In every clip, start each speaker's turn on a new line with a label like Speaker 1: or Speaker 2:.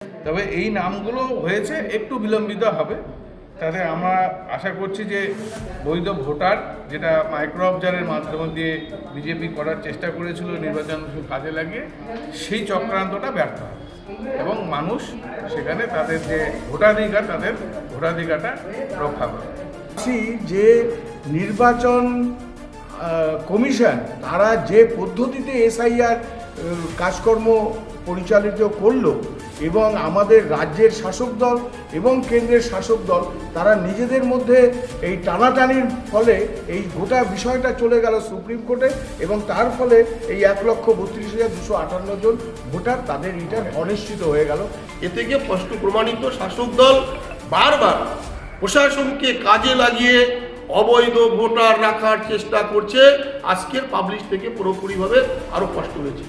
Speaker 1: তবে এই নামগুলো হয়েছে একটু বিলম্বিত হবে, তাতে আমরা আশা করছি যে বৈধ ভোটার, যেটা মাইক্রো অবজারের মাধ্যমে দিয়ে বিজেপি করার চেষ্টা করেছিল নির্বাচন কাজে লাগিয়ে, সেই চক্রান্তটা ব্যর্থ হবে এবং মানুষ সেখানে তাদের যে ভোটাধিকার, তাদের ভোটাধিকারটা রক্ষা করে।
Speaker 2: যে নির্বাচন কমিশন তারা যে পদ্ধতিতে এসআইআর কাজকর্ম পরিচালিত করলো এবং আমাদের রাজ্যের শাসক দল এবং কেন্দ্রের শাসক দল তারা নিজেদের মধ্যে এই টানাটানির ফলে এই গোটা বিষয়টা চলে গেল সুপ্রিম কোর্টে এবং তার ফলে এই 1,32,258 জন ভোটার তাদের রিটার্ন অনিশ্চিত হয়ে গেল।
Speaker 3: এ থেকে স্পষ্ট প্রমাণিত শাসক দল বারবার প্রশাসনকে কাজে লাগিয়ে অবৈধ ভোটার রাখার চেষ্টা করছে। আজকের পাবলিশ থেকে পুরোপুরিভাবে আরো স্পষ্ট হয়েছে।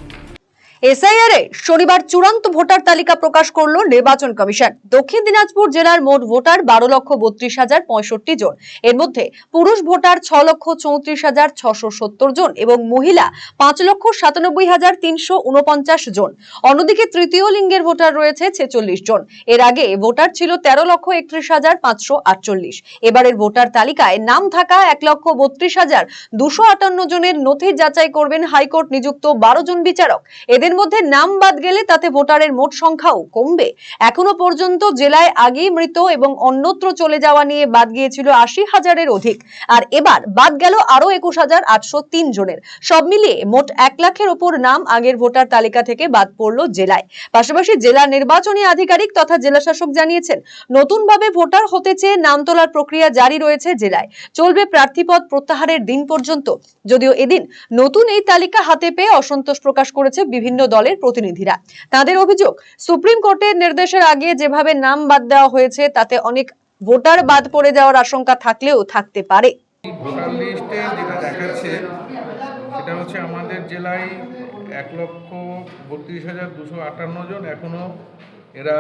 Speaker 4: এসআইআর এ শনিবার চূড়ান্ত ভোটার তালিকা প্রকাশ করল নির্বাচন কমিশন। দক্ষিণ দিনাজপুর জেলার মোট ভোটার 12,32,065 জন। এর মধ্যে পুরুষ ভোটার 6,34,670 জন এবং মহিলা 5,97,349 জন। অন্যদিকে তৃতীয় লিঙ্গের ভোটার রয়েছে 46 জন। এর আগে ভোটার ছিল 13,31,548। এবারের ভোটার তালিকায় নাম থাকা 1,32,258 জনের নথি যাচাই করবেন হাইকোর্ট নিযুক্ত 12 জন বিচারক। এদের মধ্যে নাম বাদ গেলে তাতে ভোটারের মোট সংখ্যাও কমবে। এখনো পর্যন্ত জেলায় আগেই মৃত এবং অন্যত্র চলে যাওয়া নিয়ে বাদ গিয়েছিল 80,000-এর অধিক, আর এবার বাদ গেল আরো 21,803 জনের। সব মিলিয়ে মোট 1 লাখের উপর নাম আগের ভোটার তালিকা থেকে বাদ পড়লো জেলায়। পাশাপাশি জেলা নির্বাচনী আধিকারিক তথা জেলা শাসক জানিয়েছেন, নতুনভাবে ভোটার হতে চেয়ে নাম তোলার প্রক্রিয়া জারি রয়েছে জেলায়। চলবে প্রার্থীপদ প্রত্যাহারের দিন পর্যন্ত। যদিও এদিন নতুন এই তালিকা হাতে পেয়ে অসন্তোষ প্রকাশ করেছে বিভিন্ন দলের প্রতিনিধিরা। তাদের অভিযোগ, সুপ্রিম কোর্টের নির্দেশের আগে যেভাবে নাম বাদ দেওয়া হয়েছে তাতে অনেক ভোটার বাদ পড়ে যাওয়ার আশঙ্কা থাকলেও থাকতে পারে।
Speaker 1: ভোটার লিস্টে যেটা দেখাচ্ছে সেটা হচ্ছে আমাদের জেলায় 1,32,258 জন এখনো এরা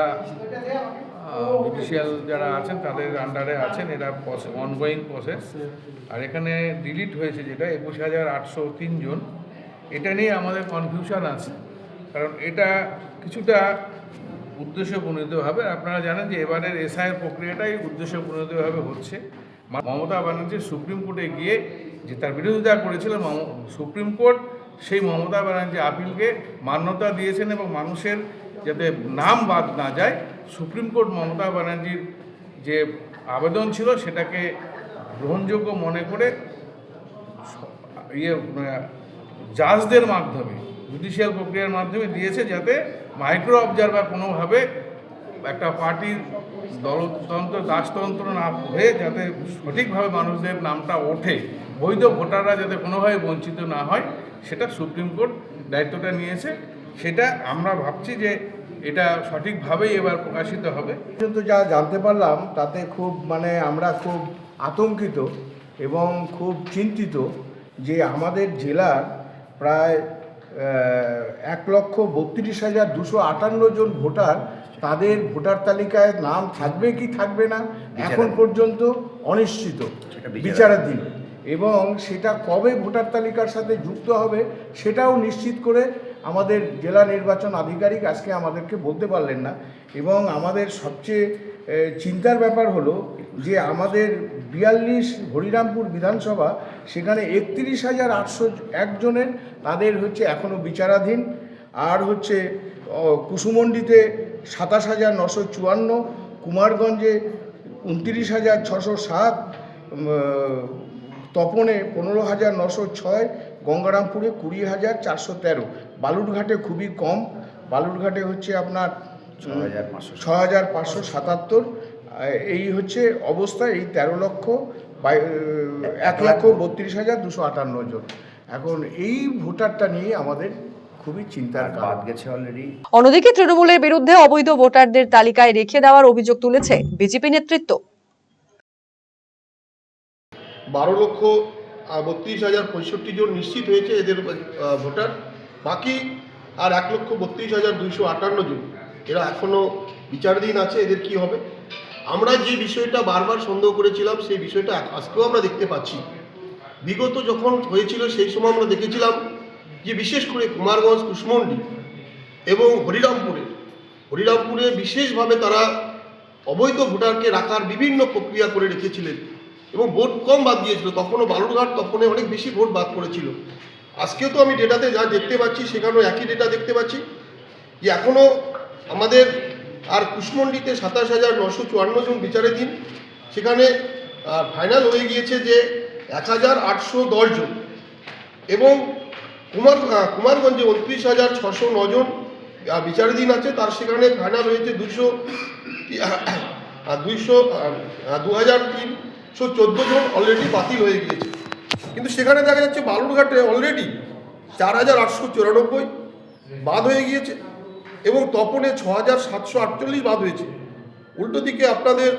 Speaker 1: জুডিশিয়াল যারা আছেন তাদের আন্ডারে আছেন, এরা অনগোয়িং প্রসেস। আর এখানে ডিলিট হয়েছে যেটা 21,803 জন। এটা নিয়ে আমাদের কনফিউশন আছে, কারণ এটা কিছুটা উদ্দেশ্য প্রণীতভাবে, আপনারা জানেন যে এবারের এসআইআর প্রক্রিয়াটাই উদ্দেশ্য প্রণীতভাবে হচ্ছে। মমতা ব্যানার্জি সুপ্রিম কোর্টে গিয়ে যে তার বিরোধিতা করেছিলেন সুপ্রিম কোর্ট, সেই মমতা ব্যানার্জি আপিলকে মান্যতা দিয়েছেন এবং মানুষের যাতে নাম বাদ না যায়, সুপ্রিম কোর্ট মমতা ব্যানার্জির যে আবেদন ছিল সেটাকে গ্রহণযোগ্য মনে করে জাজদের মাধ্যমে, জুডিশিয়াল প্রক্রিয়ার মাধ্যমে দিয়েছে, যাতে মাইক্রো অবজারভার কোনোভাবে একটা পার্টির দলতন্ত্র দাসতন্ত্র না হয়ে যাতে সঠিকভাবে মানুষদের নামটা ওঠে, বৈধ ভোটাররা যাতে কোনোভাবে বঞ্চিত না হয়, সেটা সুপ্রিম কোর্ট দায়িত্বটা নিয়েছে। সেটা আমরা ভাবছি যে এটা সঠিকভাবেই এবার প্রকাশিত হবে।
Speaker 2: কিন্তু যা জানতে পারলাম তাতে খুব আমরা খুব আতঙ্কিত এবং খুব চিন্তিত যে আমাদের জেলার প্রায় 1,32,258 জন ভোটার, তাদের ভোটার তালিকায় নাম থাকবে কি থাকবে না এখন পর্যন্ত অনিশ্চিত, বিচারাধীন, এবং সেটা কবে ভোটার তালিকার সাথে যুক্ত হবে সেটাও নিশ্চিত করে আমাদের জেলা নির্বাচন আধিকারিক আজকে আমাদেরকে বলতে পারলেন না। এবং আমাদের সবচেয়ে চিন্তার ব্যাপার হলো যে আমাদের 42 হরিরামপুর বিধানসভা, সেখানে 31,801 জনের তাদের এখনও বিচারাধীন, আর কুসুমন্ডিতে 27,954, কুমারগঞ্জে 29,607, তপনে 15,906, গঙ্গারামপুরে 20,413, বালুরঘাটে খুবই কম, বালুরঘাটে আপনার 6,577। এই অবস্থা। এই 1,32,258 জন। এখন এই ভোটারটা নিয়ে আমাদের খুবই চিন্তার কারণ।
Speaker 4: অন্যদিকে তৃণমূলের বিরুদ্ধে অবৈধ ভোটারদের তালিকায় রেখে দেওয়ার অভিযোগ তুলেছে বিজেপি নেতৃত্ব।
Speaker 3: 12,32,065 জন নিশ্চিত হয়েছে এদের ভোটার, বাকি আর 1,32,258 জন এরা এখনও বিচারাধীন আছে। এদের কি হবে? আমরা যে বিষয়টা বারবার সন্দেহ করেছিলাম সেই বিষয়টা আজকেও আমরা দেখতে পাচ্ছি। বিগত যখন হয়েছিল সেই সময় আমরা দেখেছিলাম যে বিশেষ করে কুমারগঞ্জ, কুসমন্ডি এবং হরিরামপুরে হরিরামপুরে বিশেষভাবে তারা অবৈধ ভোটারকে রাখার বিভিন্ন প্রক্রিয়া করে রেখেছিলেন এবং ভোট কম বাদ দিয়েছিল। তখনও বালুরঘাট তখন অনেক বেশি ভোট বাদ পড়েছিল। আজকেও তো আমি ডেটাতে যা দেখতে পাচ্ছি সেখানেও একই ডেটা দেখতে পাচ্ছি যে এখনও আমাদের আর কুশমন্ডিতে 27,954 জন বিচারাধীন, সেখানে ফাইনাল হয়ে গিয়েছে যে 1,810 জন, এবং কুমারগঞ্জে 29,609 জন বিচারাধীন আছে, তার সেখানে ফাইনাল হয়েছে 2,314 জন অলরেডি বাতিল হয়ে গিয়েছে। কিন্তু সেখানে দেখা যাচ্ছে বালুরঘাটে অলরেডি 4,894 বাদ হয়ে গিয়েছে এবং তপনে 6,748 বাদ হয়েছে। উল্টো দিকে আপনাদের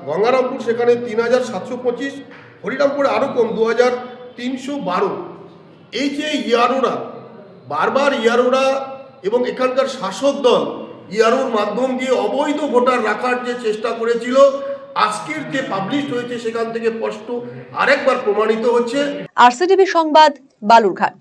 Speaker 3: গঙ্গারামপুর সেখানে 3,725, হরিরামপুরে আরও কম 2,312। এই যে ইয়ারোরা বারবার ইয়ারোরা এবং এখানকার শাসক দল ইয়ারোর মাধ্যম দিয়ে অবৈধ ভোটার রাখার যে চেষ্টা করেছিল, আজকের যে পাবলিশ হয়েছে সেখান থেকে স্পষ্ট আরেকবার প্রমাণিত হচ্ছে।
Speaker 4: আরসিটিভি সংবাদ, বালুরঘাট।